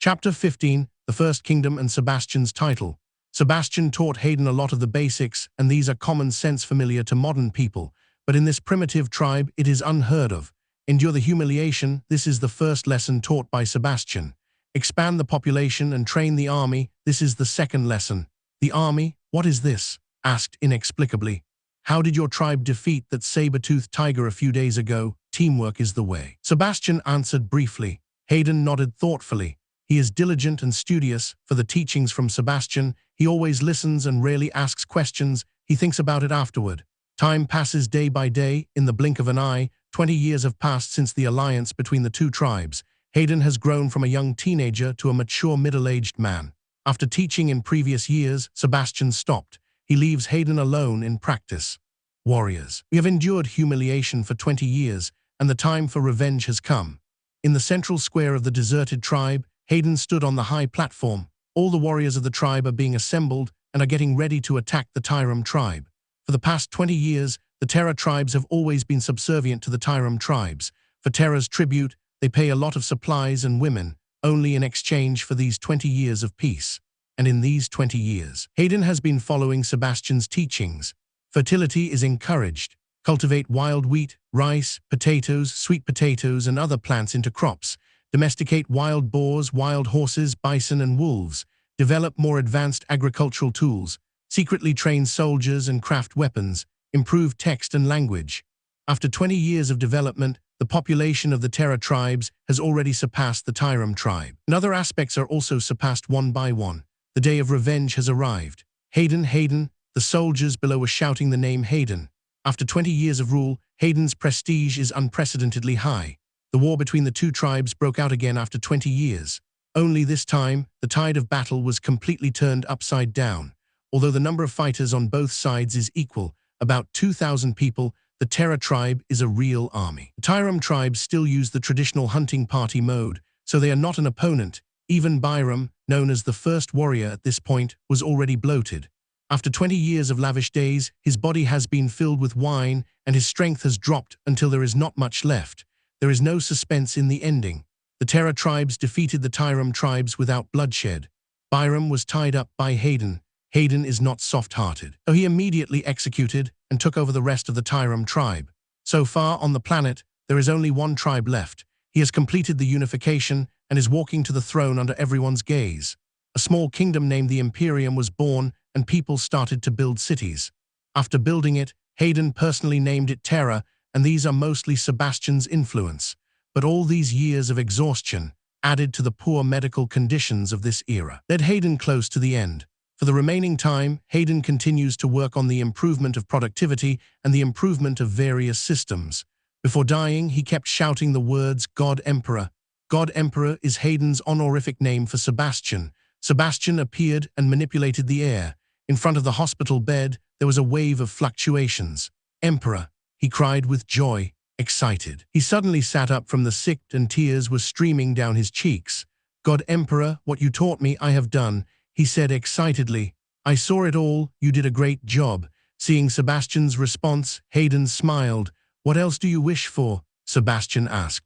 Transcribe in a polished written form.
Chapter 15, The First Kingdom and Sebastian's Title. Sebastian taught Hayden a lot of the basics, and these are common sense familiar to modern people, but in this primitive tribe it is unheard of. Endure the humiliation, this is the first lesson taught by Sebastian. Expand the population and train the army, this is the second lesson. The army, what is this? Asked inexplicably. How did your tribe defeat that saber-toothed tiger a few days ago? Teamwork is the way. Sebastian answered briefly. Hayden nodded thoughtfully. He is diligent and studious. For the teachings from Sebastian, he always listens and rarely asks questions. He thinks about it afterward. Time passes day by day. In the blink of an eye, 20 years have passed since the alliance between the two tribes. Hayden has grown from a young teenager to a mature middle-aged man. After teaching in previous years, Sebastian stopped. He leaves Hayden alone in practice. Warriors, we have endured humiliation for 20 years, and the time for revenge has come. In the central square of the deserted tribe, Hayden stood on the high platform. All the warriors of the tribe are being assembled and are getting ready to attack the Tyrum tribe. For the past 20 years, the Terra tribes have always been subservient to the Tyrum tribes. For Terra's tribute, they pay a lot of supplies and women, only in exchange for these 20 years of peace. And in these 20 years, Hayden has been following Sebastian's teachings. Fertility is encouraged. Cultivate wild wheat, rice, potatoes, sweet potatoes, and other plants into crops. Domesticate wild boars, wild horses, bison, and wolves. Develop more advanced agricultural tools. Secretly train soldiers and craft weapons. Improve text and language. After 20 years of development, the population of the Terra tribes has already surpassed the Tyrum tribe. And other aspects are also surpassed one by one. The day of revenge has arrived. Hayden, Hayden, the soldiers below are shouting the name Hayden. After 20 years of rule, Hayden's prestige is unprecedentedly high. The war between the two tribes broke out again after 20 years. Only this time, the tide of battle was completely turned upside down. Although the number of fighters on both sides is equal, about 2,000 people, the Terra tribe is a real army. The Tyrum tribes still use the traditional hunting party mode, so they are not an opponent. Even Byram, known as the first warrior at this point, was already bloated. After 20 years of lavish days, his body has been filled with wine and his strength has dropped until there is not much left. There is no suspense in the ending. The Terra tribes defeated the Tyrum tribes without bloodshed. Byram was tied up by Hayden. Hayden is not soft-hearted, so he immediately executed and took over the rest of the Tyrum tribe. So far on the planet, there is only one tribe left. He has completed the unification and is walking to the throne under everyone's gaze. A small kingdom named the Imperium was born and people started to build cities. After building it, Hayden personally named it Terra, and these are mostly Sebastian's influence. But all these years of exhaustion, added to the poor medical conditions of this era, led Hayden close to the end. For the remaining time, Hayden continues to work on the improvement of productivity and the improvement of various systems. Before dying, he kept shouting the words, God Emperor. God Emperor is Hayden's honorific name for Sebastian. Sebastian appeared and manipulated the air. In front of the hospital bed, there was a wave of fluctuations. Emperor, he cried with joy, excited. He suddenly sat up from the sick and tears were streaming down his cheeks. God Emperor, what you taught me I have done, he said excitedly. I saw it all, you did a great job. Seeing Sebastian's response, Hayden smiled. What else do you wish for? Sebastian asked.